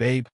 "Babe,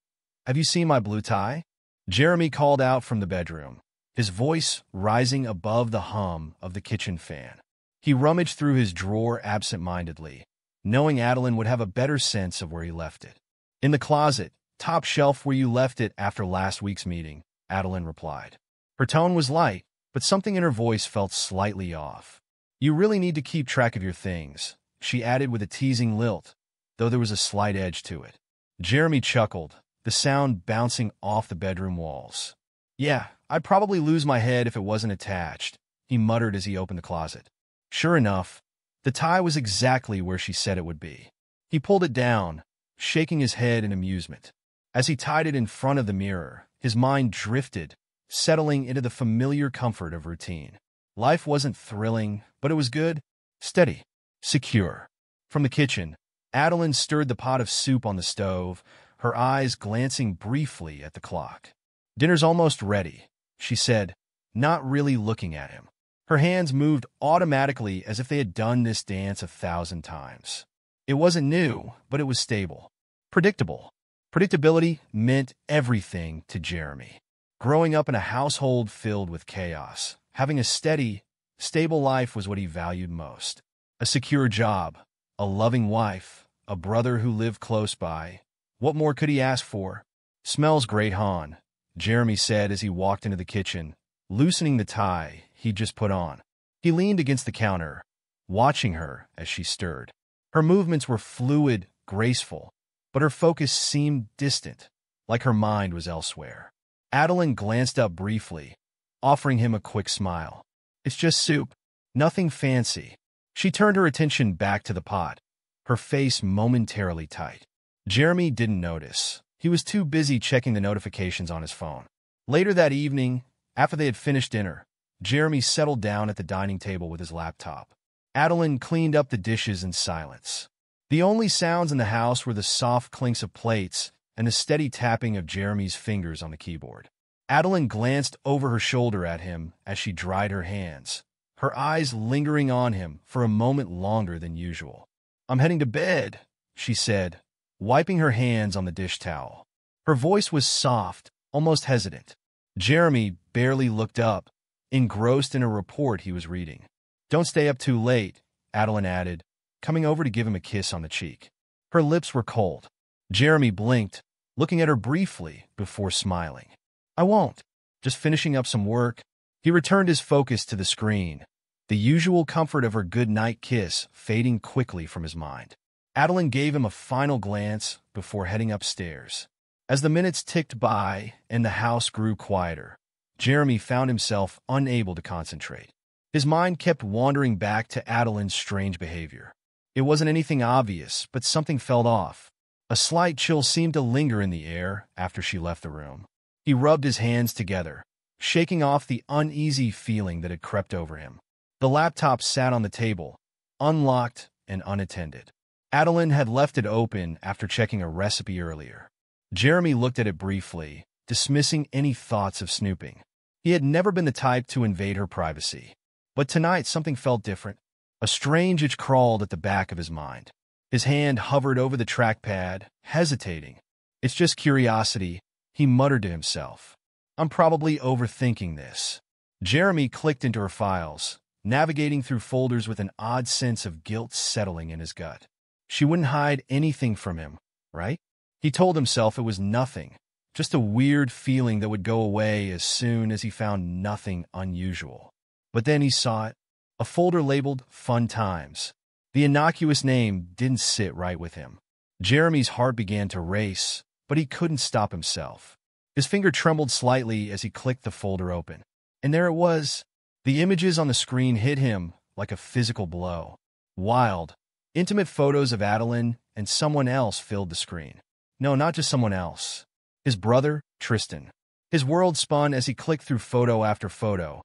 have you seen my blue tie?" Jeremy called out from the bedroom, his voice rising above the hum of the kitchen fan. He rummaged through his drawer absent-mindedly, knowing Adeline would have a better sense of where he left it. "In the closet, top shelf where you left it after last week's meeting," Adeline replied. Her tone was light, but something in her voice felt slightly off. "You really need to keep track of your things," she added with a teasing lilt, though there was a slight edge to it. Jeremy chuckled, the sound bouncing off the bedroom walls. "Yeah, I'd probably lose my head if it wasn't attached," he muttered as he opened the closet. Sure enough, the tie was exactly where she said it would be. He pulled it down, shaking his head in amusement. As he tied it in front of the mirror, his mind drifted, settling into the familiar comfort of routine. Life wasn't thrilling, but it was good, steady, secure. From the kitchen, Adeline stirred the pot of soup on the stove, her eyes glancing briefly at the clock. "Dinner's almost ready," she said, not really looking at him. Her hands moved automatically as if they had done this dance 1,000 times. It wasn't new, but it was stable. Predictable. Predictability meant everything to Jeremy. Growing up in a household filled with chaos, having a steady, stable life was what he valued most. A secure job, a loving wife, a brother who lived close by. What more could he ask for? "Smells great, hon," Jeremy said as he walked into the kitchen, loosening the tie he'd just put on. He leaned against the counter, watching her as she stirred. Her movements were fluid, graceful, but her focus seemed distant, like her mind was elsewhere. Adeline glanced up briefly, offering him a quick smile. "It's just soup. Nothing fancy." She turned her attention back to the pot, her face momentarily tight. Jeremy didn't notice. He was too busy checking the notifications on his phone. Later that evening, after they had finished dinner, Jeremy settled down at the dining table with his laptop. Adeline cleaned up the dishes in silence. The only sounds in the house were the soft clinks of plates and the steady tapping of Jeremy's fingers on the keyboard. Adeline glanced over her shoulder at him as she dried her hands, her eyes lingering on him for a moment longer than usual. "I'm heading to bed," she said, wiping her hands on the dish towel. Her voice was soft, almost hesitant. Jeremy barely looked up, engrossed in a report he was reading. "Don't stay up too late," Adeline added, coming over to give him a kiss on the cheek. Her lips were cold. Jeremy blinked, looking at her briefly before smiling. "I won't. Just finishing up some work." He returned his focus to the screen, the usual comfort of her good-night kiss fading quickly from his mind. Adeline gave him a final glance before heading upstairs. As the minutes ticked by and the house grew quieter, Jeremy found himself unable to concentrate. His mind kept wandering back to Adeline's strange behavior. It wasn't anything obvious, but something felt off. A slight chill seemed to linger in the air after she left the room. He rubbed his hands together, shaking off the uneasy feeling that had crept over him. The laptop sat on the table, unlocked and unattended. Adeline had left it open after checking a recipe earlier. Jeremy looked at it briefly, dismissing any thoughts of snooping. He had never been the type to invade her privacy. But tonight something felt different. A strange itch crawled at the back of his mind. His hand hovered over the trackpad, hesitating. "It's just curiosity," he muttered to himself. "I'm probably overthinking this." Jeremy clicked into her files, navigating through folders with an odd sense of guilt settling in his gut. She wouldn't hide anything from him, right? He told himself it was nothing, just a weird feeling that would go away as soon as he found nothing unusual. But then he saw it, a folder labeled Fun Times. The innocuous name didn't sit right with him. Jeremy's heart began to race, but he couldn't stop himself. His finger trembled slightly as he clicked the folder open. And there it was. The images on the screen hit him like a physical blow. Wild, intimate photos of Adeline and someone else filled the screen. No, not just someone else. His brother, Tristan. His world spun as he clicked through photo after photo,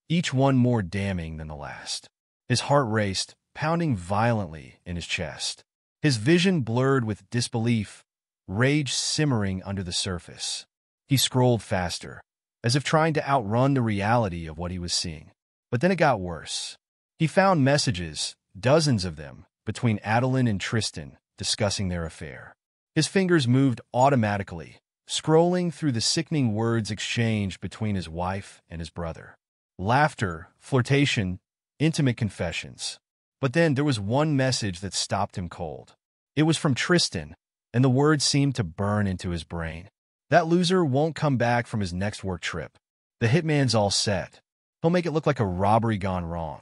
each one more damning than the last. His heart raced, pounding violently in his chest. His vision blurred with disbelief, rage simmering under the surface. He scrolled faster, as if trying to outrun the reality of what he was seeing. But then it got worse. He found messages, dozens of them, between Adeline and Tristan, discussing their affair. His fingers moved automatically, scrolling through the sickening words exchanged between his wife and his brother. Laughter, flirtation, intimate confessions. But then there was one message that stopped him cold. It was from Tristan, and the words seemed to burn into his brain. That loser won't come back from his next work trip. The hitman's all set. He'll make it look like a robbery gone wrong.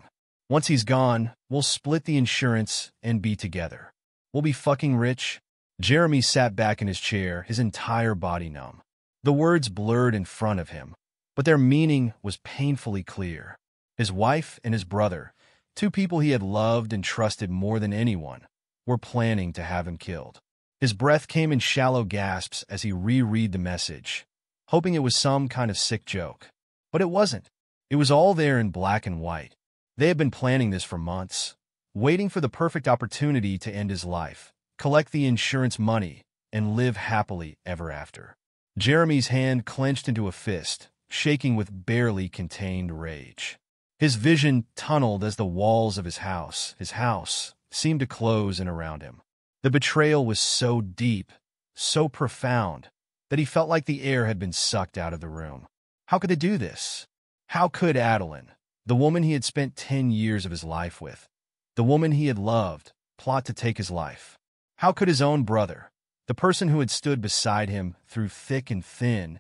Once he's gone, we'll split the insurance and be together. We'll be fucking rich. Jeremy sat back in his chair, his entire body numb. The words blurred in front of him, but their meaning was painfully clear. His wife and his brother, two people he had loved and trusted more than anyone, were planning to have him killed. His breath came in shallow gasps as he reread the message, hoping it was some kind of sick joke. But it wasn't. It was all there in black and white. They had been planning this for months, waiting for the perfect opportunity to end his life, collect the insurance money, and live happily ever after. Jeremy's hand clenched into a fist, shaking with barely contained rage. His vision tunneled as the walls of his house, seemed to close in around him. The betrayal was so deep, so profound, that he felt like the air had been sucked out of the room. How could they do this? How could Adeline, the woman he had spent 10 years of his life with, the woman he had loved, plot to take his life? How could his own brother, the person who had stood beside him through thick and thin,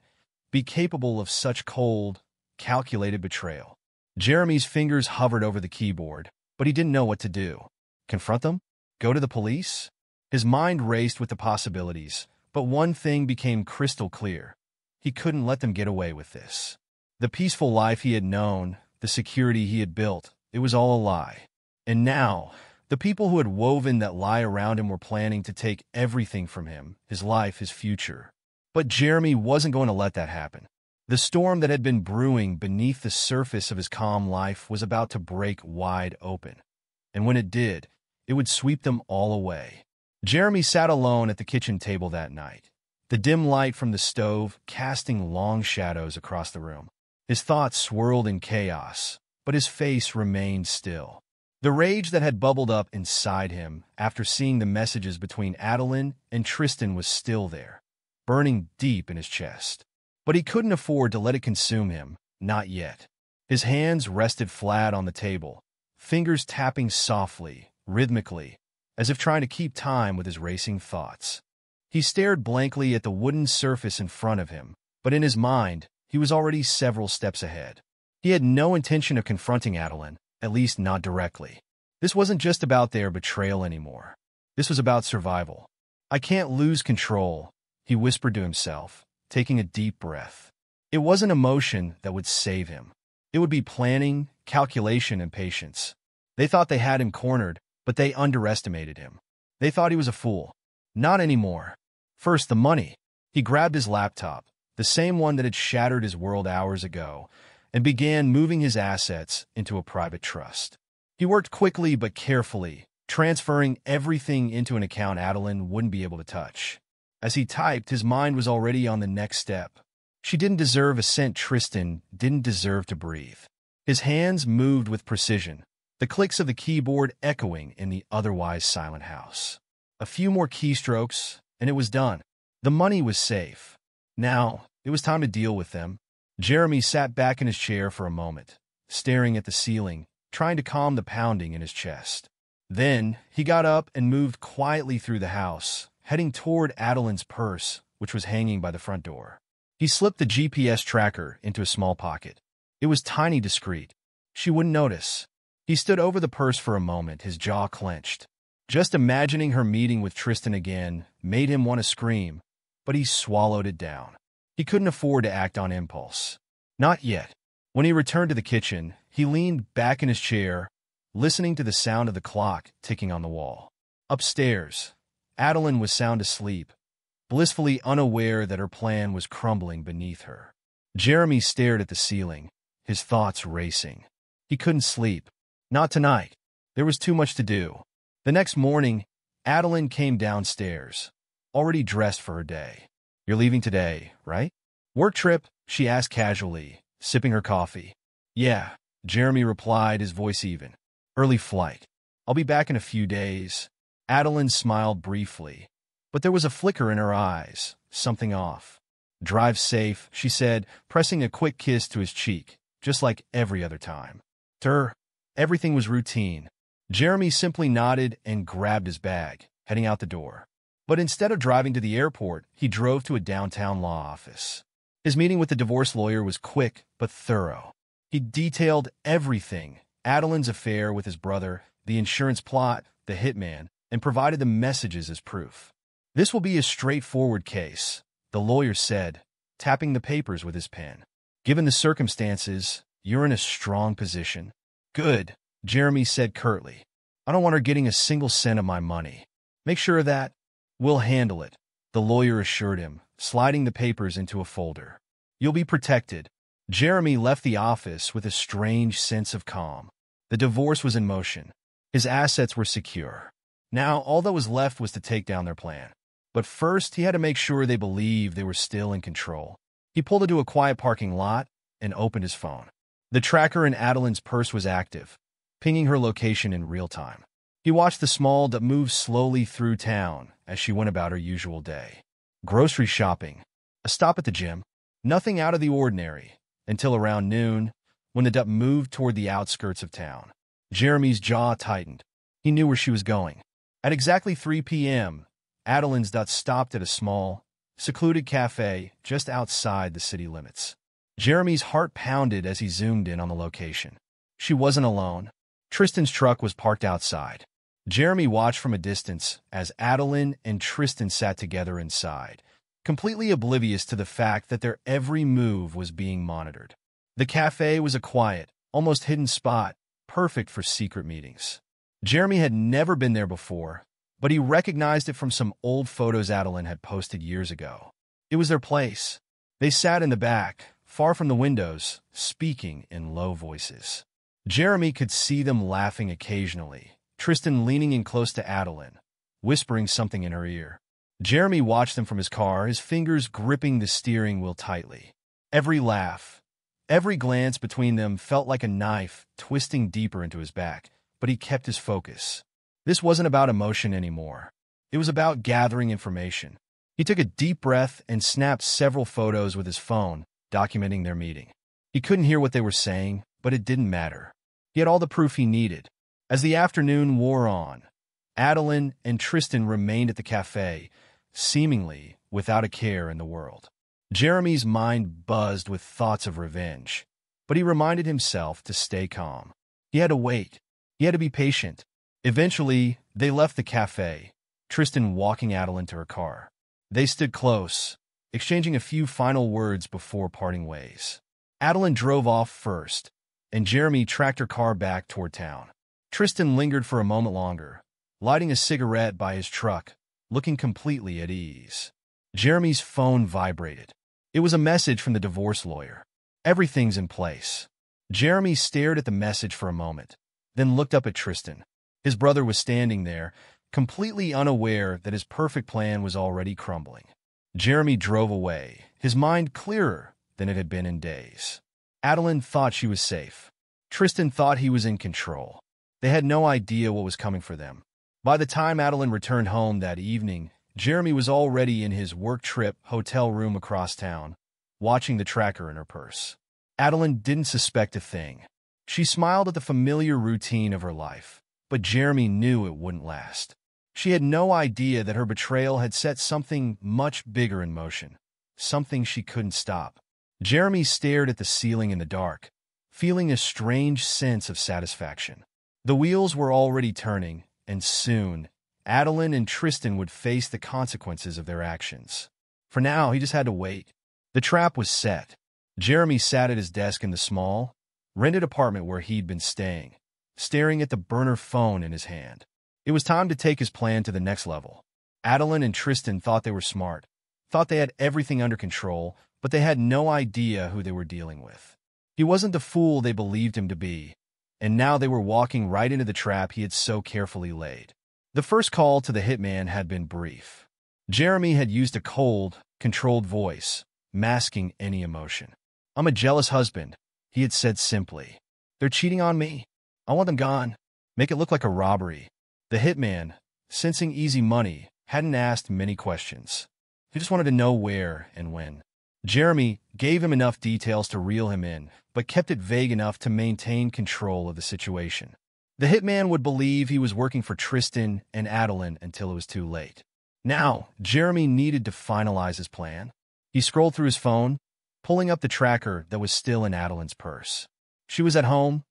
be capable of such cold, calculated betrayal? Jeremy's fingers hovered over the keyboard, but he didn't know what to do. Confront them? Go to the police? His mind raced with the possibilities, but one thing became crystal clear. He couldn't let them get away with this. The peaceful life he had known, the security he had built, it was all a lie. And now, the people who had woven that lie around him were planning to take everything from him, his life, his future. But Jeremy wasn't going to let that happen. The storm that had been brewing beneath the surface of his calm life was about to break wide open. And when it did, it would sweep them all away. Jeremy sat alone at the kitchen table that night, the dim light from the stove casting long shadows across the room. His thoughts swirled in chaos, but his face remained still. The rage that had bubbled up inside him after seeing the messages between Adeline and Tristan was still there, burning deep in his chest. But he couldn't afford to let it consume him, not yet. His hands rested flat on the table, fingers tapping softly, rhythmically, as if trying to keep time with his racing thoughts. He stared blankly at the wooden surface in front of him, but in his mind, he was already several steps ahead. He had no intention of confronting Adeline, at least not directly. This wasn't just about their betrayal anymore. This was about survival. I can't lose control, he whispered to himself, taking a deep breath. It wasn't emotion that would save him. It would be planning, calculation, and patience. They thought they had him cornered, but they underestimated him. They thought he was a fool. Not anymore. First, the money. He grabbed his laptop, the same one that had shattered his world hours ago, and began moving his assets into a private trust. He worked quickly but carefully, transferring everything into an account Adeline wouldn't be able to touch. As he typed, his mind was already on the next step. She didn't deserve a cent. Tristan didn't deserve to breathe. His hands moved with precision, the clicks of the keyboard echoing in the otherwise silent house. A few more keystrokes, and it was done. The money was safe. Now, it was time to deal with them. Jeremy sat back in his chair for a moment, staring at the ceiling, trying to calm the pounding in his chest. Then, he got up and moved quietly through the house, heading toward Adeline's purse, which was hanging by the front door. He slipped the GPS tracker into a small pocket. It was tiny, discreet. She wouldn't notice. He stood over the purse for a moment, his jaw clenched. Just imagining her meeting with Tristan again made him want to scream, but he swallowed it down. He couldn't afford to act on impulse. Not yet. When he returned to the kitchen, he leaned back in his chair, listening to the sound of the clock ticking on the wall. Upstairs, Adeline was sound asleep, blissfully unaware that her plan was crumbling beneath her. Jeremy stared at the ceiling, his thoughts racing. He couldn't sleep. Not tonight. There was too much to do. The next morning, Adeline came downstairs, already dressed for her day. "You're leaving today, right?" "Work trip," she asked casually, sipping her coffee. "Yeah," Jeremy replied, his voice even. "Early flight. I'll be back in a few days." Adeline smiled briefly, But there was a flicker in her eyes, something off. "Drive safe," she said, pressing a quick kiss to his cheek, just like every other time. To her, everything was routine. Jeremy simply nodded and grabbed his bag, heading out the door. But instead of driving to the airport, he drove to a downtown law office. His meeting with the divorce lawyer was quick but thorough. He detailed everything: Adeline's affair with his brother, the insurance plot, the hitman, and provided the messages as proof. "This will be a straightforward case," the lawyer said, tapping the papers with his pen. "Given the circumstances, you're in a strong position." "Good," Jeremy said curtly. "I don't want her getting a single cent of my money." "Make sure of that." "We'll handle it," the lawyer assured him, sliding the papers into a folder. "You'll be protected." Jeremy left the office with a strange sense of calm. The divorce was in motion. His assets were secure. Now, all that was left was to take down their plan. But first, he had to make sure they believed they were still in control. He pulled into a quiet parking lot and opened his phone. The tracker in Adeline's purse was active, pinging her location in real time. He watched the small dot move slowly through town as she went about her usual day. Grocery shopping, a stop at the gym, nothing out of the ordinary, until around noon, when the dot moved toward the outskirts of town. Jeremy's jaw tightened. He knew where she was going. At exactly 3 p.m., Adeline's dot stopped at a small, secluded cafe just outside the city limits. Jeremy's heart pounded as he zoomed in on the location. She wasn't alone. Tristan's truck was parked outside. Jeremy watched from a distance as Adeline and Tristan sat together inside, completely oblivious to the fact that their every move was being monitored. The cafe was a quiet, almost hidden spot, perfect for secret meetings. Jeremy had never been there before, but he recognized it from some old photos Adeline had posted years ago. It was their place. They sat in the back, far from the windows, speaking in low voices. Jeremy could see them laughing occasionally, Tristan leaning in close to Adeline, whispering something in her ear. Jeremy watched them from his car, his fingers gripping the steering wheel tightly. Every laugh, every glance between them felt like a knife twisting deeper into his back, but he kept his focus. This wasn't about emotion anymore. It was about gathering information. He took a deep breath and snapped several photos with his phone, documenting their meeting. He couldn't hear what they were saying, but it didn't matter. He had all the proof he needed. As the afternoon wore on, Adeline and Tristan remained at the cafe, seemingly without a care in the world. Jeremy's mind buzzed with thoughts of revenge, but he reminded himself to stay calm. He had to wait. He had to be patient. Eventually, they left the cafe, Tristan walking Adeline to her car. They stood close, exchanging a few final words before parting ways. Adeline drove off first, and Jeremy tracked her car back toward town. Tristan lingered for a moment longer, lighting a cigarette by his truck, looking completely at ease. Jeremy's phone vibrated. It was a message from the divorce lawyer. "Everything's in place." Jeremy stared at the message for a moment, then looked up at Tristan. His brother was standing there, completely unaware that his perfect plan was already crumbling. Jeremy drove away, his mind clearer than it had been in days. Adeline thought she was safe. Tristan thought he was in control. They had no idea what was coming for them. By the time Adeline returned home that evening, Jeremy was already in his work trip hotel room across town, watching the tracker in her purse. Adeline didn't suspect a thing. She smiled at the familiar routine of her life, but Jeremy knew it wouldn't last. She had no idea that her betrayal had set something much bigger in motion, something she couldn't stop. Jeremy stared at the ceiling in the dark, feeling a strange sense of satisfaction. The wheels were already turning, and soon, Adeline and Tristan would face the consequences of their actions. For now, he just had to wait. The trap was set. Jeremy sat at his desk in the small, rented apartment where he'd been staying, staring at the burner phone in his hand. It was time to take his plan to the next level. Adeline and Tristan thought they were smart, thought they had everything under control, but they had no idea who they were dealing with. He wasn't the fool they believed him to be, and now they were walking right into the trap he had so carefully laid. The first call to the hitman had been brief. Jeremy had used a cold, controlled voice, masking any emotion. "I'm a jealous husband," he had said simply. "They're cheating on me. I want them gone. Make it look like a robbery." The hitman, sensing easy money, hadn't asked many questions. He just wanted to know where and when. Jeremy gave him enough details to reel him in, but kept it vague enough to maintain control of the situation. The hitman would believe he was working for Tristan and Adeline until it was too late. Now, Jeremy needed to finalize his plan. He scrolled through his phone, pulling up the tracker that was still in Adeline's purse. She was at home,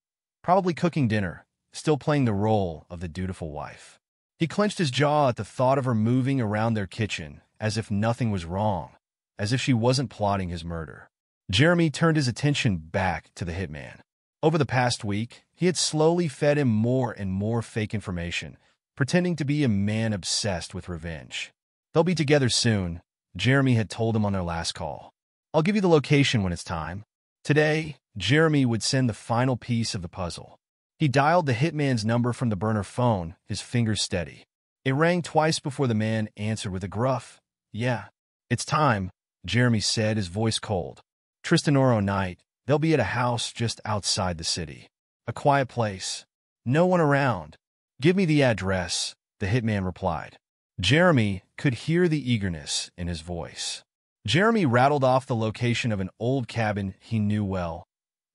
probably cooking dinner, still playing the role of the dutiful wife. He clenched his jaw at the thought of her moving around their kitchen as if nothing was wrong, as if she wasn't plotting his murder. Jeremy turned his attention back to the hitman. Over the past week, he had slowly fed him more and more fake information, pretending to be a man obsessed with revenge. They'll be together soon, Jeremy had told him on their last call. I'll give you the location when it's time. Today, Jeremy would send the final piece of the puzzle. He dialed the hitman's number from the burner phone, his fingers steady. It rang twice before the man answered with a gruff, "Yeah, it's time," Jeremy said, his voice cold. "Tristanoro night. They'll be at a house just outside the city. A quiet place. No one around. Give me the address," the hitman replied. Jeremy could hear the eagerness in his voice. Jeremy rattled off the location of an old cabin he knew well,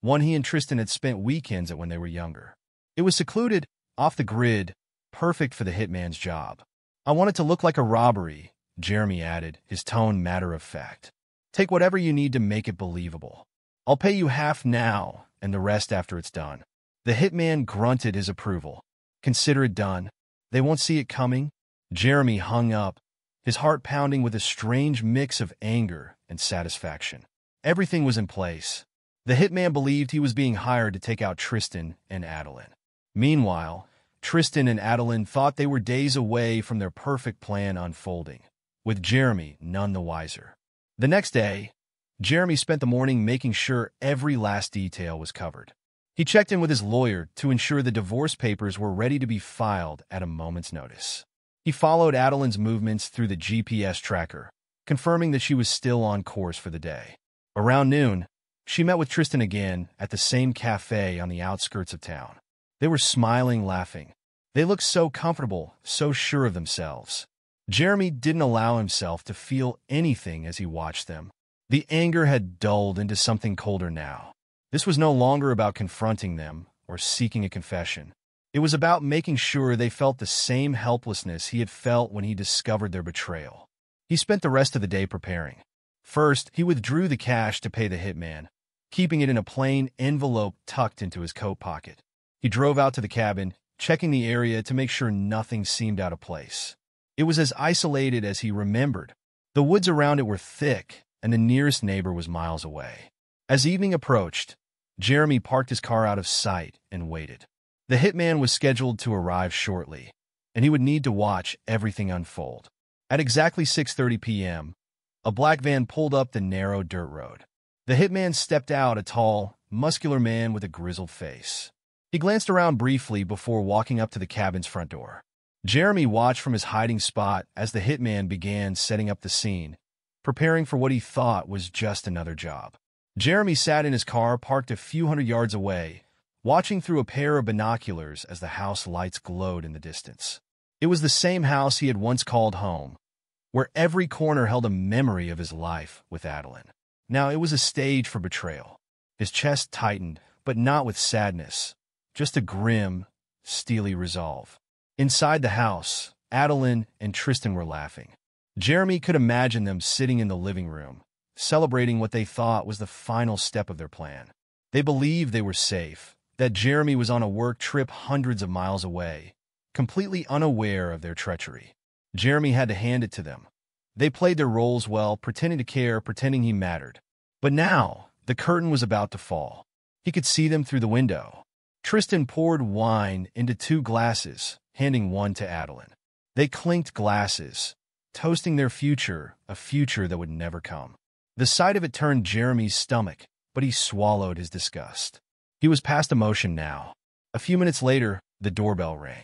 one he and Tristan had spent weekends at when they were younger. It was secluded, off the grid, perfect for the hitman's job. "I want it to look like a robbery," Jeremy added, his tone matter-of-fact. "Take whatever you need to make it believable. I'll pay you half now and the rest after it's done." The hitman grunted his approval. "Consider it done. They won't see it coming." Jeremy hung up, his heart pounding with a strange mix of anger and satisfaction. Everything was in place. The hitman believed he was being hired to take out Tristan and Adeline. Meanwhile, Tristan and Adeline thought they were days away from their perfect plan unfolding, with Jeremy none the wiser. The next day, Jeremy spent the morning making sure every last detail was covered. He checked in with his lawyer to ensure the divorce papers were ready to be filed at a moment's notice. He followed Adeline's movements through the GPS tracker, confirming that she was still on course for the day. Around noon, she met with Tristan again at the same cafe on the outskirts of town. They were smiling, laughing. They looked so comfortable, so sure of themselves. Jeremy didn't allow himself to feel anything as he watched them. The anger had dulled into something colder now. This was no longer about confronting them or seeking a confession. It was about making sure they felt the same helplessness he had felt when he discovered their betrayal. He spent the rest of the day preparing. First, he withdrew the cash to pay the hitman, keeping it in a plain envelope tucked into his coat pocket. He drove out to the cabin, checking the area to make sure nothing seemed out of place. It was as isolated as he remembered. The woods around it were thick, and the nearest neighbor was miles away. As evening approached, Jeremy parked his car out of sight and waited. The hitman was scheduled to arrive shortly, and he would need to watch everything unfold. At exactly 6:30 p.m., a black van pulled up the narrow dirt road. The hitman stepped out, a tall, muscular man with a grizzled face. He glanced around briefly before walking up to the cabin's front door. Jeremy watched from his hiding spot as the hitman began setting up the scene, preparing for what he thought was just another job. Jeremy sat in his car parked a few hundred yards away, watching through a pair of binoculars as the house lights glowed in the distance. It was the same house he had once called home, where every corner held a memory of his life with Adeline. Now it was a stage for betrayal. His chest tightened, but not with sadness, just a grim, steely resolve. Inside the house, Adeline and Tristan were laughing. Jeremy could imagine them sitting in the living room, celebrating what they thought was the final step of their plan. They believed they were safe, that Jeremy was on a work trip hundreds of miles away, completely unaware of their treachery. Jeremy had to hand it to them. They played their roles well, pretending to care, pretending he mattered. But now, the curtain was about to fall. He could see them through the window. Tristan poured wine into 2 glasses, handing one to Adeline. They clinked glasses, toasting their future, a future that would never come. The sight of it turned Jeremy's stomach, but he swallowed his disgust. He was past emotion now. A few minutes later, the doorbell rang.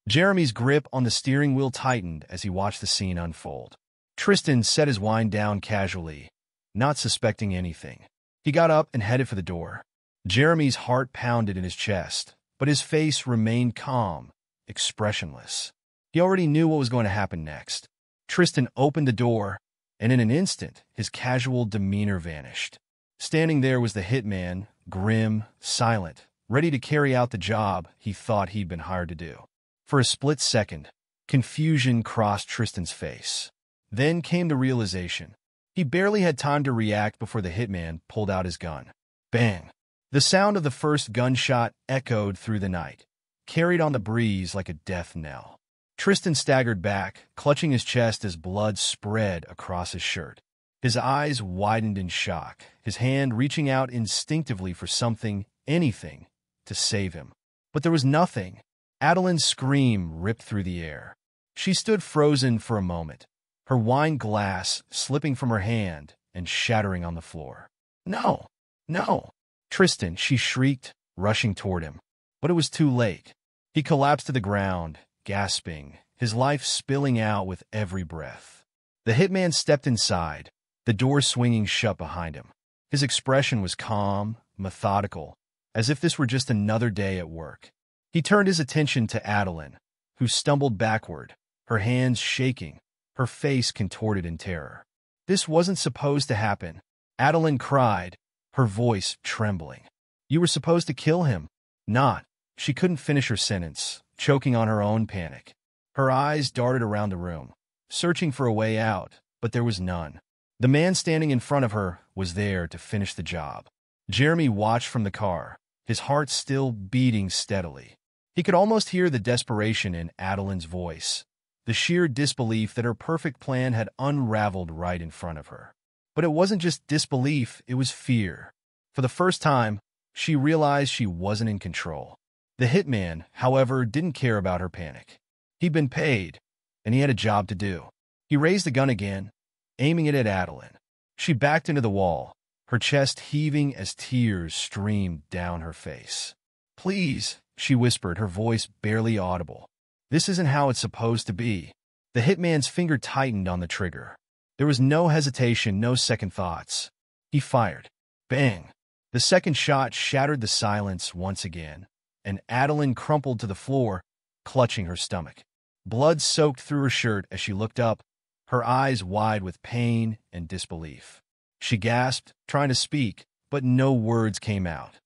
Jeremy's grip on the steering wheel tightened as he watched the scene unfold. Tristan set his wine down casually, not suspecting anything. He got up and headed for the door. Jeremy's heart pounded in his chest, but his face remained calm, expressionless. He already knew what was going to happen next. Tristan opened the door, and in an instant, his casual demeanor vanished. Standing there was the hitman, grim, silent, ready to carry out the job he thought he'd been hired to do. For a split second, confusion crossed Tristan's face. Then came the realization. He barely had time to react before the hitman pulled out his gun. Bang! The sound of the first gunshot echoed through the night, carried on the breeze like a death knell. Tristan staggered back, clutching his chest as blood spread across his shirt. His eyes widened in shock, his hand reaching out instinctively for something, anything, to save him. But there was nothing. Adeline's scream ripped through the air. She stood frozen for a moment, her wine glass slipping from her hand and shattering on the floor. "No! No! Tristan," she shrieked, rushing toward him. But it was too late. He collapsed to the ground, gasping, his life spilling out with every breath. The hitman stepped inside, the door swinging shut behind him. His expression was calm, methodical, as if this were just another day at work. He turned his attention to Adeline, who stumbled backward, her hands shaking, her face contorted in terror. "This wasn't supposed to happen," Adeline cried, her voice trembling. "You were supposed to kill him." "Not." She couldn't finish her sentence, choking on her own panic. Her eyes darted around the room, searching for a way out, but there was none. The man standing in front of her was there to finish the job. Jeremy watched from the car, his heart still beating steadily. He could almost hear the desperation in Adeline's voice, the sheer disbelief that her perfect plan had unraveled right in front of her. But it wasn't just disbelief, it was fear. For the first time, she realized she wasn't in control. The hitman, however, didn't care about her panic. He'd been paid, and he had a job to do. He raised the gun again, aiming it at Adeline. She backed into the wall, her chest heaving as tears streamed down her face. "Please," she whispered, her voice barely audible. "This isn't how it's supposed to be." The hitman's finger tightened on the trigger. There was no hesitation, no second thoughts. He fired. Bang! The second shot shattered the silence once again, and Adeline crumpled to the floor, clutching her stomach. Blood soaked through her shirt as she looked up, her eyes wide with pain and disbelief. She gasped, trying to speak, but no words came out.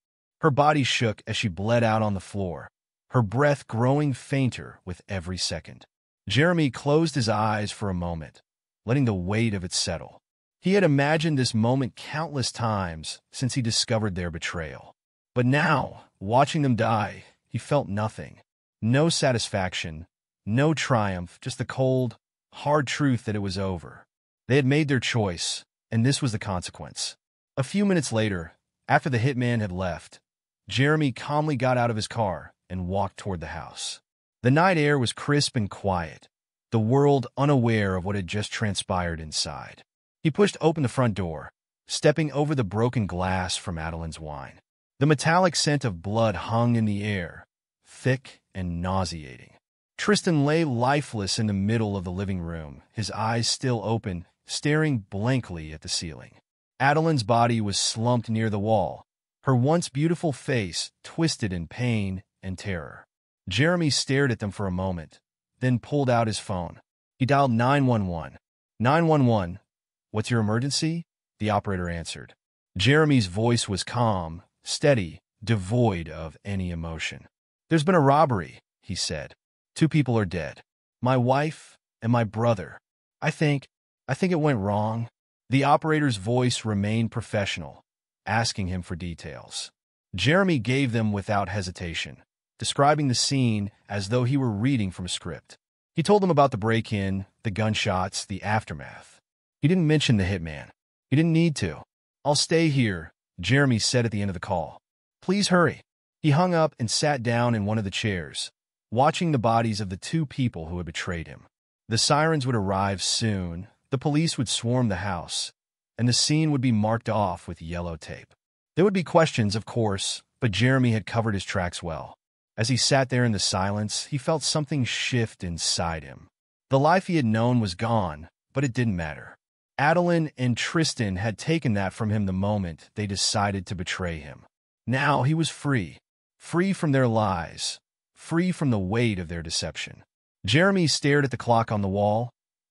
Her body shook as she bled out on the floor, her breath growing fainter with every second. Jeremy closed his eyes for a moment, letting the weight of it settle. He had imagined this moment countless times since he discovered their betrayal. But now, watching them die, he felt nothing. No satisfaction, no triumph, just the cold, hard truth that it was over. They had made their choice, and this was the consequence. A few minutes later, after the hitman had left, Jeremy calmly got out of his car and walked toward the house. The night air was crisp and quiet, the world unaware of what had just transpired inside. He pushed open the front door, stepping over the broken glass from Adeline's wine. The metallic scent of blood hung in the air, thick and nauseating. Tristan lay lifeless in the middle of the living room, his eyes still open, staring blankly at the ceiling. Adeline's body was slumped near the wall, her once beautiful face twisted in pain and terror. Jeremy stared at them for a moment, then pulled out his phone. He dialed 911. 911, "What's your emergency?" the operator answered. Jeremy's voice was calm, steady, devoid of any emotion. "There's been a robbery," he said. "2 people are dead. My wife and my brother. I think it went wrong." The operator's voice remained professional, asking him for details. Jeremy gave them without hesitation, describing the scene as though he were reading from a script. He told them about the break-in, the gunshots, the aftermath. He didn't mention the hitman. He didn't need to. "I'll stay here," Jeremy said at the end of the call. "Please hurry." He hung up and sat down in one of the chairs, watching the bodies of the 2 people who had betrayed him. The sirens would arrive soon, the police would swarm the house, and the scene would be marked off with yellow tape. There would be questions, of course, but Jeremy had covered his tracks well. As he sat there in the silence, he felt something shift inside him. The life he had known was gone, but it didn't matter. Adeline and Tristan had taken that from him the moment they decided to betray him. Now he was free, free from their lies, free from the weight of their deception. Jeremy stared at the clock on the wall.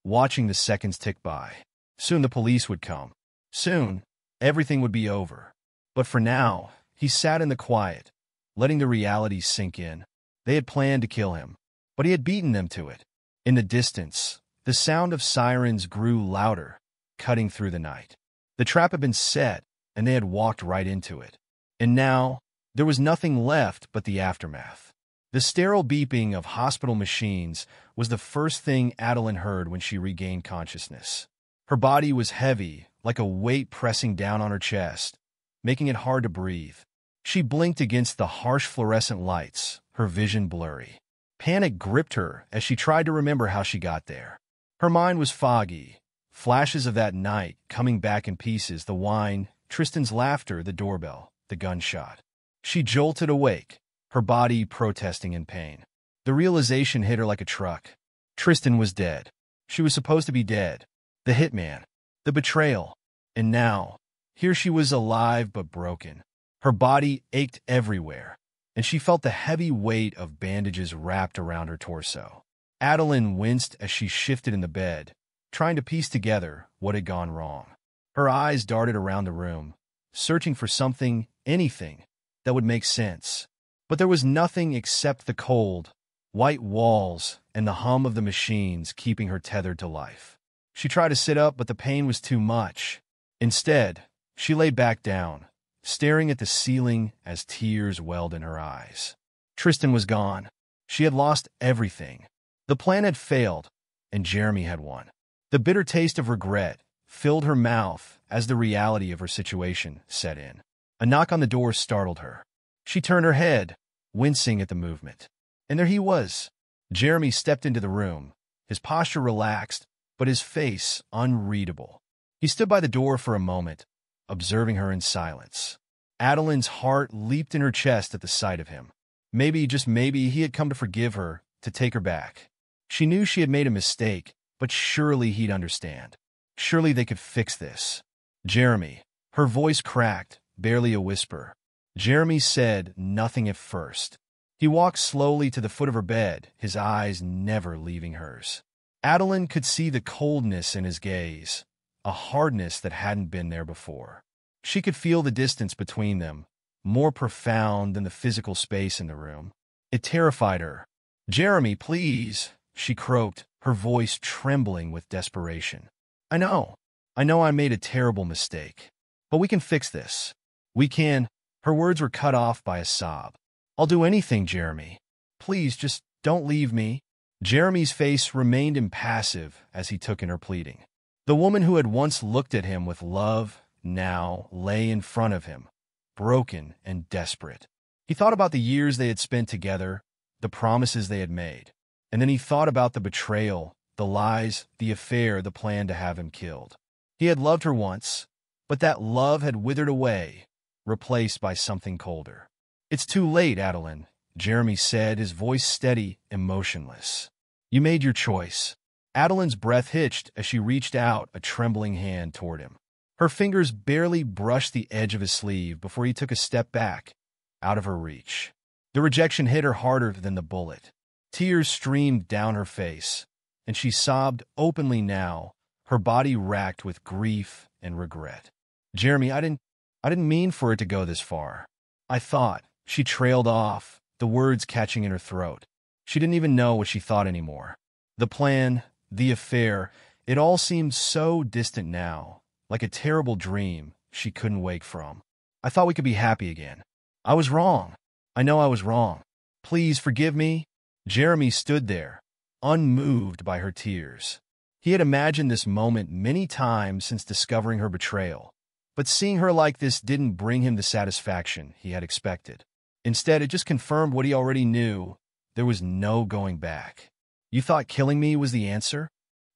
watching the seconds tick by. Soon the police would come. Soon, everything would be over. But for now, he sat in the quiet, letting the reality sink in. They had planned to kill him, but he had beaten them to it. In the distance, the sound of sirens grew louder, cutting through the night. The trap had been set, and they had walked right into it. And now, there was nothing left but the aftermath. The sterile beeping of hospital machines was the first thing Adeline heard when she regained consciousness. Her body was heavy, like a weight pressing down on her chest, making it hard to breathe. She blinked against the harsh fluorescent lights, her vision blurry. Panic gripped her as she tried to remember how she got there. Her mind was foggy, flashes of that night coming back in pieces, the wine, Tristan's laughter, the doorbell, the gunshot. She jolted awake, her body protesting in pain. The realization hit her like a truck. Tristan was dead. She was supposed to be dead. The hitman. The betrayal. And now, here she was alive but broken. Her body ached everywhere, and she felt the heavy weight of bandages wrapped around her torso. Adeline winced as she shifted in the bed, trying to piece together what had gone wrong. Her eyes darted around the room, searching for something, anything, that would make sense. But there was nothing except the cold, white walls and the hum of the machines keeping her tethered to life. She tried to sit up, but the pain was too much. Instead, she lay back down, staring at the ceiling as tears welled in her eyes. Tristan was gone. She had lost everything. The plan had failed, and Jeremy had won. The bitter taste of regret filled her mouth as the reality of her situation set in. A knock on the door startled her. She turned her head, wincing at the movement. And there he was. Jeremy stepped into the room, his posture relaxed, but his face unreadable. He stood by the door for a moment, observing her in silence. Adeline's heart leaped in her chest at the sight of him. Maybe, just maybe, he had come to forgive her, to take her back. She knew she had made a mistake, but surely he'd understand. Surely they could fix this. Jeremy. Her voice cracked, barely a whisper. Jeremy said nothing at first. He walked slowly to the foot of her bed, his eyes never leaving hers. Adeline could see the coldness in his gaze, a hardness that hadn't been there before. She could feel the distance between them, more profound than the physical space in the room. It terrified her. "Jeremy, please," she croaked, her voice trembling with desperation. I know I made a terrible mistake. But we can fix this. We can." Her words were cut off by a sob. "I'll do anything, Jeremy. Please, just don't leave me." Jeremy's face remained impassive as he took in her pleading. The woman who had once looked at him with love now lay in front of him, broken and desperate. He thought about the years they had spent together, the promises they had made. And then he thought about the betrayal, the lies, the affair, the plan to have him killed. He had loved her once, but that love had withered away, replaced by something colder. "It's too late, Adeline," Jeremy said, his voice steady, emotionless. "You made your choice." Adeline's breath hitched as she reached out a trembling hand toward him. Her fingers barely brushed the edge of his sleeve before he took a step back, out of her reach. The rejection hit her harder than the bullet. Tears streamed down her face, and she sobbed openly now, her body racked with grief and regret. "Jeremy, I didn't mean for it to go this far. I thought," she trailed off, the words catching in her throat. She didn't even know what she thought anymore. The plan, the affair, it all seemed so distant now, like a terrible dream she couldn't wake from. "I thought we could be happy again. I was wrong. I know I was wrong. Please forgive me." Jeremy stood there, unmoved by her tears. He had imagined this moment many times since discovering her betrayal, but seeing her like this didn't bring him the satisfaction he had expected. Instead, it just confirmed what he already knew. There was no going back. "You thought killing me was the answer?"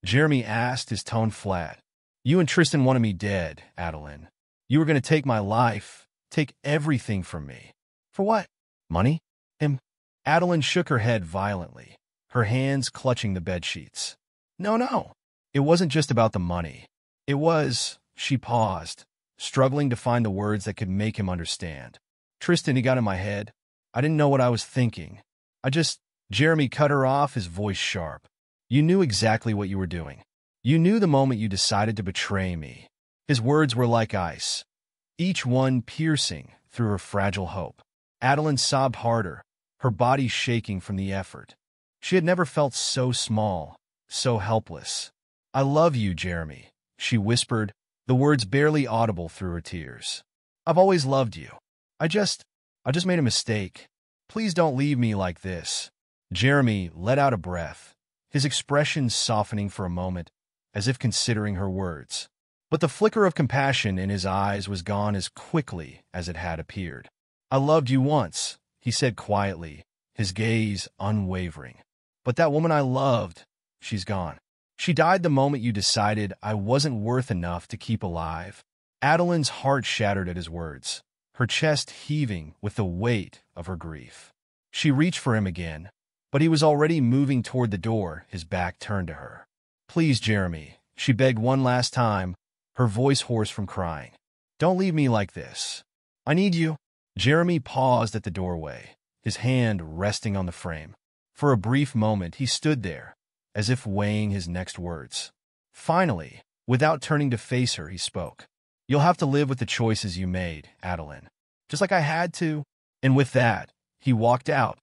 Jeremy asked, his tone flat. "You and Tristan wanted me dead, Adeline. You were going to take my life, take everything from me. For what? Money? Him?" Adeline shook her head violently, her hands clutching the bedsheets. No. It wasn't just about the money. It was," she paused, struggling to find the words that could make him understand. "Tristan, he got in my head. I didn't know what I was thinking. Jeremy cut her off, his voice sharp. "You knew exactly what you were doing. You knew the moment you decided to betray me. His words were like ice, each one piercing through her fragile hope. Adeline sobbed harder, her body shaking from the effort. She had never felt so small, so helpless. "I love you, Jeremy," she whispered, the words barely audible through her tears. "I've always loved you. I just made a mistake. Please don't leave me like this." Jeremy let out a breath, his expression softening for a moment, as if considering her words. But the flicker of compassion in his eyes was gone as quickly as it had appeared. "I loved you once," he said quietly, his gaze unwavering. "But that woman I loved, she's gone. She died the moment you decided I wasn't worth enough to keep alive." Adeline's heart shattered at his words, her chest heaving with the weight of her grief. She reached for him again, but he was already moving toward the door, his back turned to her. "Please, Jeremy," she begged one last time, her voice hoarse from crying. "Don't leave me like this. I need you." Jeremy paused at the doorway, his hand resting on the frame. For a brief moment he stood there, as if weighing his next words. Finally, without turning to face her, he spoke. "You'll have to live with the choices you made, Adeline. Just like I had to." And with that, he walked out,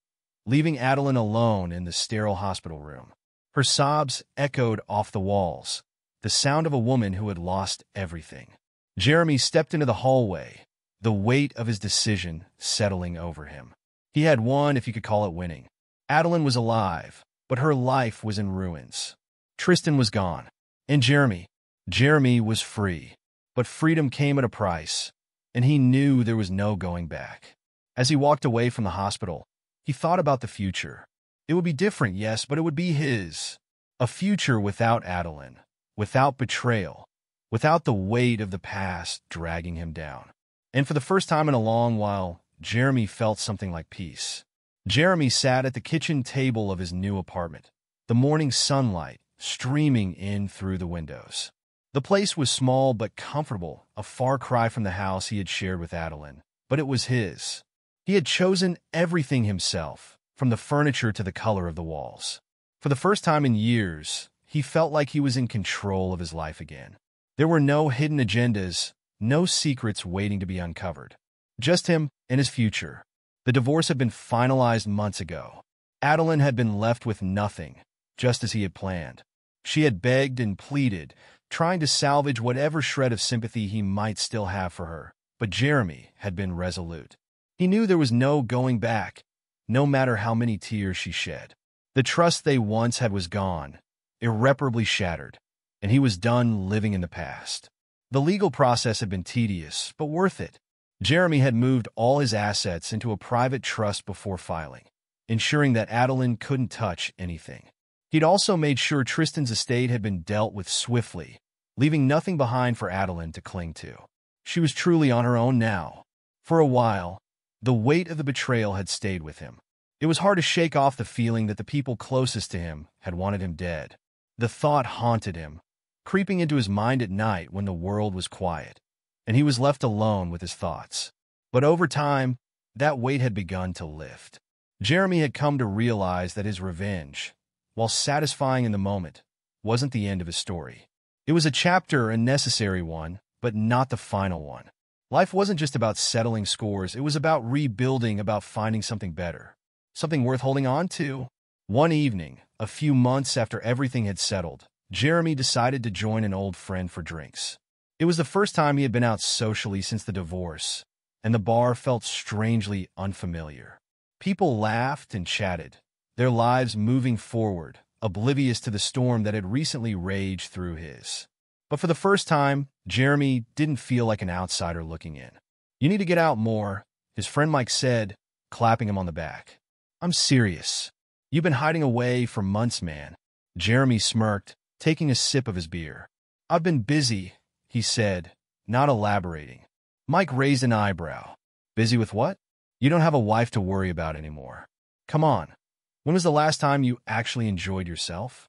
leaving Adeline alone in the sterile hospital room. Her sobs echoed off the walls, the sound of a woman who had lost everything. Jeremy stepped into the hallway, the weight of his decision settling over him. He had won, if you could call it winning. Adeline was alive, but her life was in ruins. Tristan was gone, and Jeremy was free. But freedom came at a price, and he knew there was no going back. As he walked away from the hospital, he thought about the future. It would be different, yes, but it would be his. A future without Adeline, without betrayal, without the weight of the past dragging him down. And for the first time in a long while, Jeremy felt something like peace. Jeremy sat at the kitchen table of his new apartment, the morning sunlight streaming in through the windows. The place was small but comfortable, a far cry from the house he had shared with Adeline, but it was his. He had chosen everything himself, from the furniture to the color of the walls. For the first time in years, he felt like he was in control of his life again. There were no hidden agendas, no secrets waiting to be uncovered. Just him and his future. The divorce had been finalized months ago. Adeline had been left with nothing, just as he had planned. She had begged and pleaded, trying to salvage whatever shred of sympathy he might still have for her. But Jeremy had been resolute. He knew there was no going back, no matter how many tears she shed. The trust they once had was gone, irreparably shattered, and he was done living in the past. The legal process had been tedious, but worth it. Jeremy had moved all his assets into a private trust before filing, ensuring that Adeline couldn't touch anything. He'd also made sure Tristan's estate had been dealt with swiftly, leaving nothing behind for Adeline to cling to. She was truly on her own now. For a while, the weight of the betrayal had stayed with him. It was hard to shake off the feeling that the people closest to him had wanted him dead. The thought haunted him, creeping into his mind at night when the world was quiet, and he was left alone with his thoughts. But over time, that weight had begun to lift. Jeremy had come to realize that his revenge, while satisfying in the moment, wasn't the end of his story. It was a chapter, a necessary one, but not the final one. Life wasn't just about settling scores, it was about rebuilding, about finding something better, something worth holding on to. One evening, a few months after everything had settled, Jeremy decided to join an old friend for drinks. It was the first time he had been out socially since the divorce, and the bar felt strangely unfamiliar. People laughed and chatted, their lives moving forward, oblivious to the storm that had recently raged through his. But for the first time, Jeremy didn't feel like an outsider looking in. "You need to get out more," his friend Mike said, clapping him on the back. "I'm serious. You've been hiding away for months, man." Jeremy smirked, taking a sip of his beer. "I've been busy," he said, not elaborating. Mike raised an eyebrow. "Busy with what? You don't have a wife to worry about anymore. Come on. When was the last time you actually enjoyed yourself?"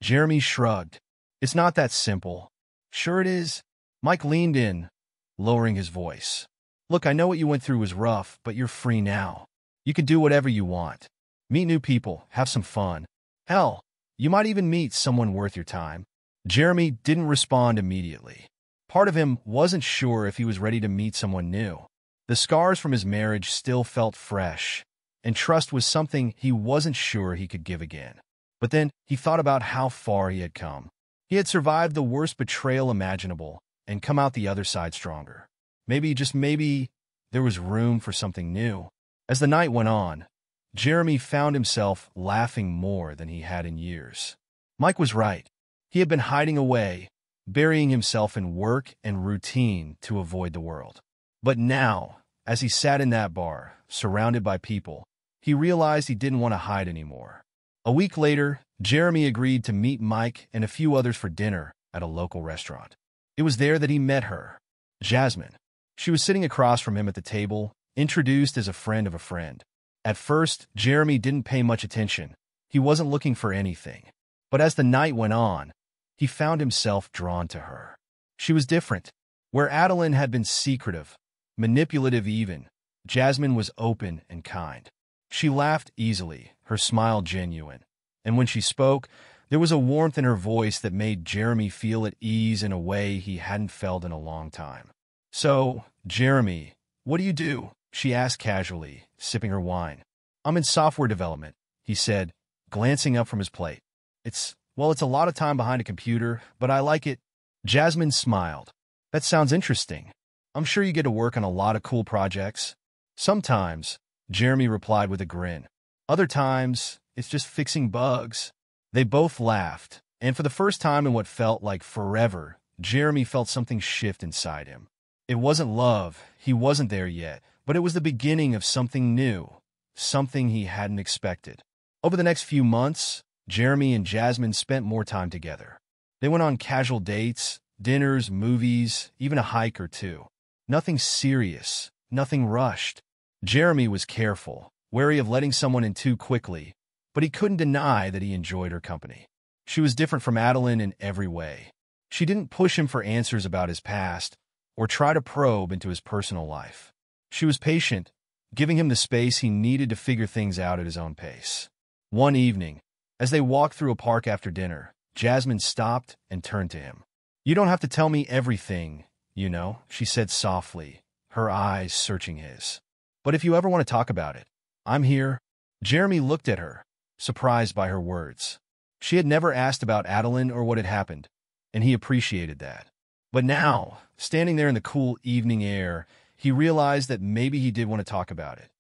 Jeremy shrugged. "It's not that simple." "Sure it is." Mike leaned in, lowering his voice. "Look, I know what you went through was rough, but you're free now. You can do whatever you want. Meet new people, have some fun. Hell, you might even meet someone worth your time." Jeremy didn't respond immediately. Part of him wasn't sure if he was ready to meet someone new. The scars from his marriage still felt fresh, and trust was something he wasn't sure he could give again. But then he thought about how far he had come. He had survived the worst betrayal imaginable and come out the other side stronger. Maybe, just maybe, there was room for something new. As the night went on, Jeremy found himself laughing more than he had in years. Mike was right. He had been hiding away, burying himself in work and routine to avoid the world. But now, as he sat in that bar, surrounded by people, he realized he didn't want to hide anymore. A week later, Jeremy agreed to meet Mike and a few others for dinner at a local restaurant. It was there that he met her, Jasmine. She was sitting across from him at the table, introduced as a friend of a friend. At first, Jeremy didn't pay much attention. He wasn't looking for anything. But as the night went on, he found himself drawn to her. She was different. Where Adeline had been secretive, manipulative even, Jasmine was open and kind. She laughed easily, her smile genuine. And when she spoke, there was a warmth in her voice that made Jeremy feel at ease in a way he hadn't felt in a long time. "So, Jeremy, what do you do?" she asked casually, sipping her wine. "I'm in software development," he said, glancing up from his plate. It's a lot of time behind a computer, but I like it." Jasmine smiled. "That sounds interesting. I'm sure you get to work on a lot of cool projects." "Sometimes," Jeremy replied with a grin. "Other times, it's just fixing bugs." They both laughed, and for the first time in what felt like forever, Jeremy felt something shift inside him. It wasn't love, he wasn't there yet, but it was the beginning of something new, something he hadn't expected. Over the next few months, Jeremy and Jasmine spent more time together. They went on casual dates, dinners, movies, even a hike or two. Nothing serious, nothing rushed. Jeremy was careful, wary of letting someone in too quickly, but he couldn't deny that he enjoyed her company. She was different from Adeline in every way. She didn't push him for answers about his past or try to probe into his personal life. She was patient, giving him the space he needed to figure things out at his own pace. One evening, as they walked through a park after dinner, Jasmine stopped and turned to him. "You don't have to tell me everything, you know," she said softly, her eyes searching his. "But if you ever want to talk about it, I'm here." Jeremy looked at her, surprised by her words. She had never asked about Adeline or what had happened, and he appreciated that. But now, standing there in the cool evening air, he realized that maybe he did want to talk about it.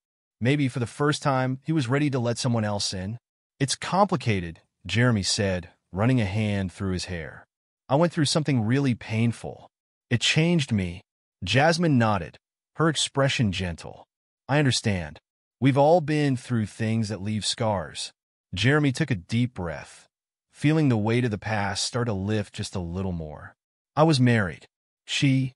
Maybe for the first time, he was ready to let someone else in. "It's complicated," Jeremy said, running a hand through his hair. "I went through something really painful. It changed me." Jasmine nodded, her expression gentle. "I understand. We've all been through things that leave scars." Jeremy took a deep breath, feeling the weight of the past start to lift just a little more. "I was married. She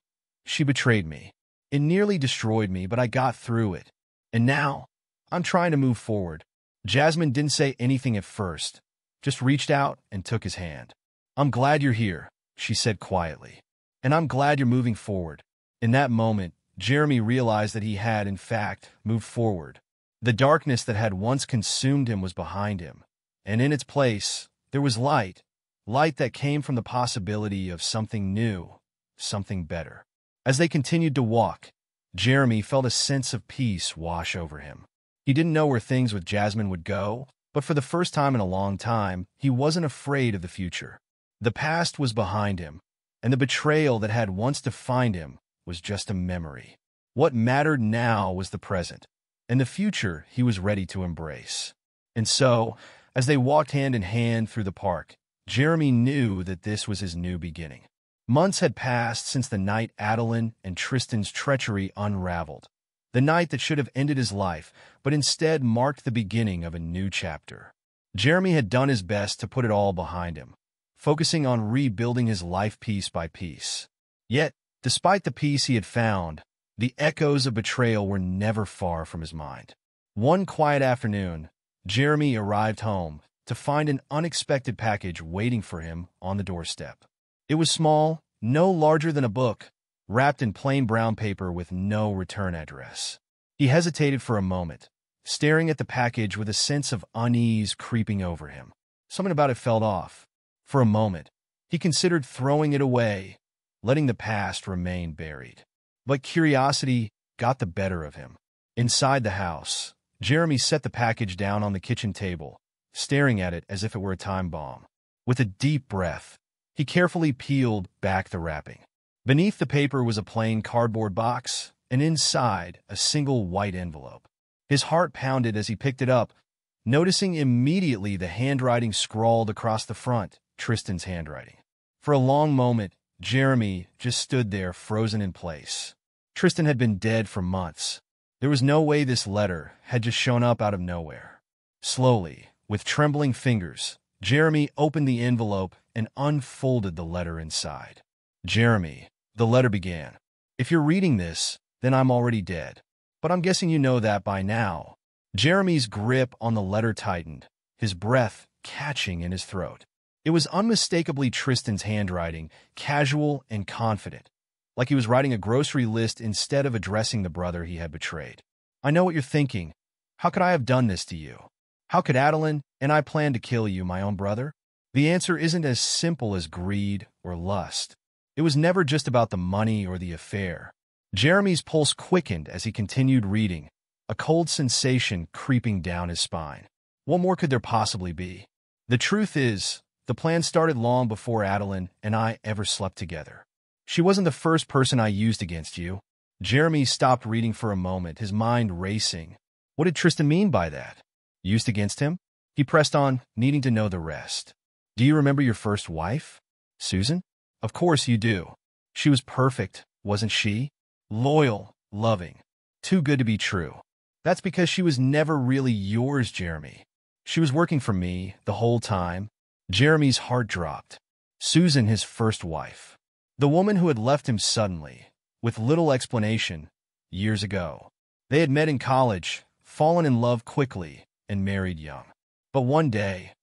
betrayed me. It nearly destroyed me, but I got through it. And now, I'm trying to move forward." Jasmine didn't say anything at first, just reached out and took his hand. "I'm glad you're here," she said quietly. "And I'm glad you're moving forward." In that moment, Jeremy realized that he had, in fact, moved forward. The darkness that had once consumed him was behind him, and in its place, there was light that came from the possibility of something new, something better. As they continued to walk, Jeremy felt a sense of peace wash over him. He didn't know where things with Jasmine would go, but for the first time in a long time, he wasn't afraid of the future. The past was behind him, and the betrayal that had once defined him was just a memory. What mattered now was the present, and the future he was ready to embrace. And so, as they walked hand in hand through the park, Jeremy knew that this was his new beginning. Months had passed since the night Adeline and Tristan's treachery unraveled. The night that should have ended his life, but instead marked the beginning of a new chapter. Jeremy had done his best to put it all behind him, focusing on rebuilding his life piece by piece. Yet, despite the peace he had found, the echoes of betrayal were never far from his mind. One quiet afternoon, Jeremy arrived home to find an unexpected package waiting for him on the doorstep. It was small, no larger than a book, wrapped in plain brown paper with no return address. He hesitated for a moment, staring at the package with a sense of unease creeping over him. Something about it felt off. For a moment, He considered throwing it away, letting the past remain buried. But curiosity got the better of him. Inside the house, Jeremy set the package down on the kitchen table, staring at it as if it were a time bomb. With a deep breath, he carefully peeled back the wrapping. Beneath the paper was a plain cardboard box, and inside, a single white envelope. His heart pounded as he picked it up, noticing immediately the handwriting scrawled across the front, Tristan's handwriting. For a long moment, Jeremy just stood there frozen in place. Tristan had been dead for months. There was no way this letter had just shown up out of nowhere. Slowly, with trembling fingers, Jeremy opened the envelope and unfolded the letter inside. Jeremy, the letter began. If you're reading this, then I'm already dead. But I'm guessing you know that by now. Jeremy's grip on the letter tightened, his breath catching in his throat. It was unmistakably Tristan's handwriting, casual and confident, like he was writing a grocery list instead of addressing the brother he had betrayed. I know what you're thinking. How could I have done this to you? How could Adeline and I plan to kill you, my own brother? The answer isn't as simple as greed or lust. It was never just about the money or the affair. Jeremy's pulse quickened as he continued reading, a cold sensation creeping down his spine. What more could there possibly be? The truth is, the plan started long before Adeline and I ever slept together. She wasn't the first person I used against you. Jeremy stopped reading for a moment, his mind racing. What did Tristan mean by that? Used against him? He pressed on, needing to know the rest. Do you remember your first wife? Susan? Of course you do. She was perfect, wasn't she? Loyal, loving. Too good to be true. That's because she was never really yours, Jeremy. She was working for me the whole time. Jeremy's heart dropped. Susan, his first wife. The woman who had left him suddenly, with little explanation, years ago. They had met in college, fallen in love quickly, and married young. But one day,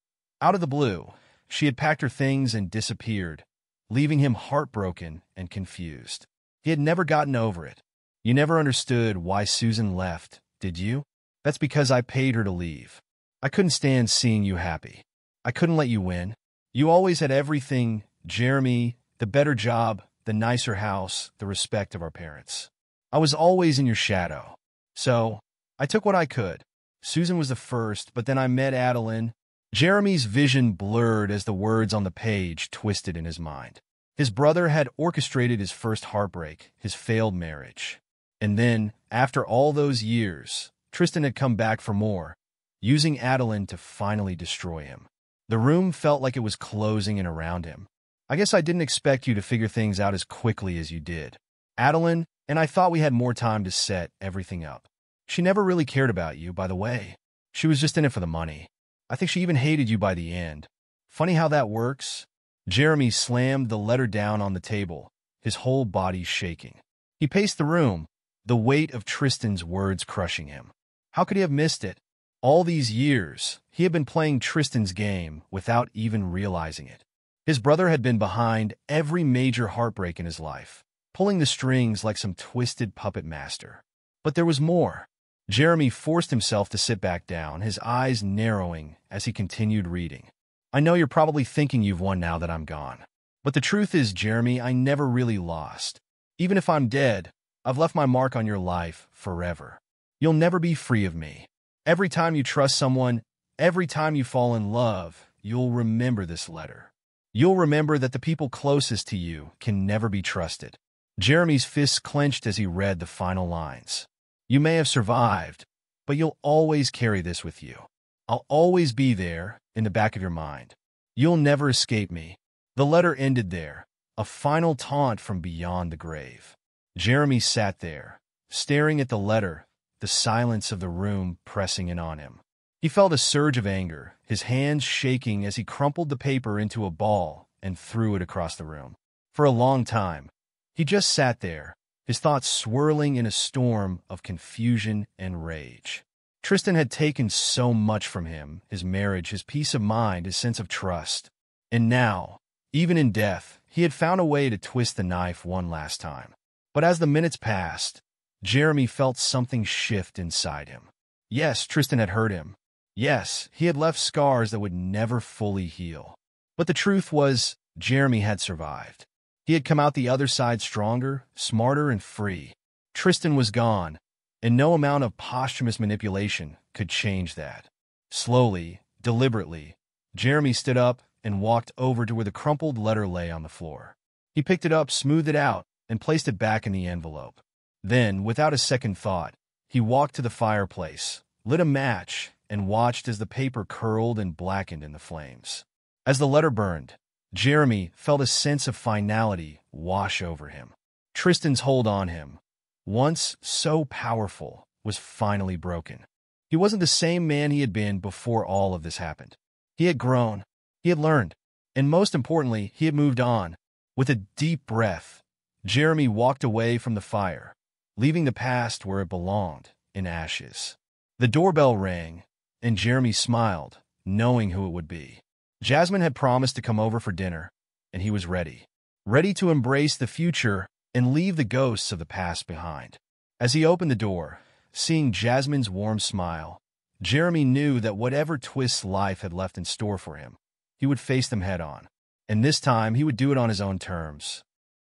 out of the blue, she had packed her things and disappeared, leaving him heartbroken and confused. He had never gotten over it. You never understood why Susan left, did you? That's because I paid her to leave. I couldn't stand seeing you happy. I couldn't let you win. You always had everything, Jeremy, the better job, the nicer house, the respect of our parents. I was always in your shadow. So, I took what I could. Susan was the first, but then I met Adeline. Jeremy's vision blurred as the words on the page twisted in his mind. His brother had orchestrated his first heartbreak, his failed marriage. And then, after all those years, Tristan had come back for more, using Adeline to finally destroy him. The room felt like it was closing in around him. I guess I didn't expect you to figure things out as quickly as you did. Adeline and I thought we had more time to set everything up. She never really cared about you, by the way. She was just in it for the money. I think she even hated you by the end. Funny how that works. Jeremy slammed the letter down on the table, his whole body shaking. He paced the room, the weight of Tristan's words crushing him. How could he have missed it? All these years, he had been playing Tristan's game without even realizing it. His brother had been behind every major heartbreak in his life, pulling the strings like some twisted puppet master. But there was more. Jeremy forced himself to sit back down, his eyes narrowing as he continued reading. I know you're probably thinking you've won now that I'm gone. But the truth is, Jeremy, I never really lost. Even if I'm dead, I've left my mark on your life forever. You'll never be free of me. Every time you trust someone, every time you fall in love, you'll remember this letter. You'll remember that the people closest to you can never be trusted. Jeremy's fists clenched as he read the final lines. You may have survived, but you'll always carry this with you. I'll always be there, in the back of your mind. You'll never escape me. The letter ended there, a final taunt from beyond the grave. Jeremy sat there, staring at the letter, the silence of the room pressing in on him. He felt a surge of anger, his hands shaking as he crumpled the paper into a ball and threw it across the room. For a long time, he just sat there, his thoughts swirling in a storm of confusion and rage. Tristan had taken so much from him, his marriage, his peace of mind, his sense of trust. And now, even in death, he had found a way to twist the knife one last time. But as the minutes passed, Jeremy felt something shift inside him. Yes, Tristan had hurt him. Yes, he had left scars that would never fully heal. But the truth was, Jeremy had survived. He had come out the other side stronger, smarter, and free. Tristan was gone, and no amount of posthumous manipulation could change that. Slowly, deliberately, Jeremy stood up and walked over to where the crumpled letter lay on the floor. He picked it up, smoothed it out, and placed it back in the envelope. Then, without a second thought, he walked to the fireplace, lit a match, and watched as the paper curled and blackened in the flames. As the letter burned, Jeremy felt a sense of finality wash over him. Tristan's hold on him, once so powerful, was finally broken. He wasn't the same man he had been before all of this happened. He had grown, he had learned, and most importantly, he had moved on. With a deep breath, Jeremy walked away from the fire, leaving the past where it belonged, in ashes. The doorbell rang, and Jeremy smiled, knowing who it would be. Jasmine had promised to come over for dinner, and he was ready. Ready to embrace the future and leave the ghosts of the past behind. As he opened the door, seeing Jasmine's warm smile, Jeremy knew that whatever twists life had left in store for him, he would face them head-on. And this time, he would do it on his own terms.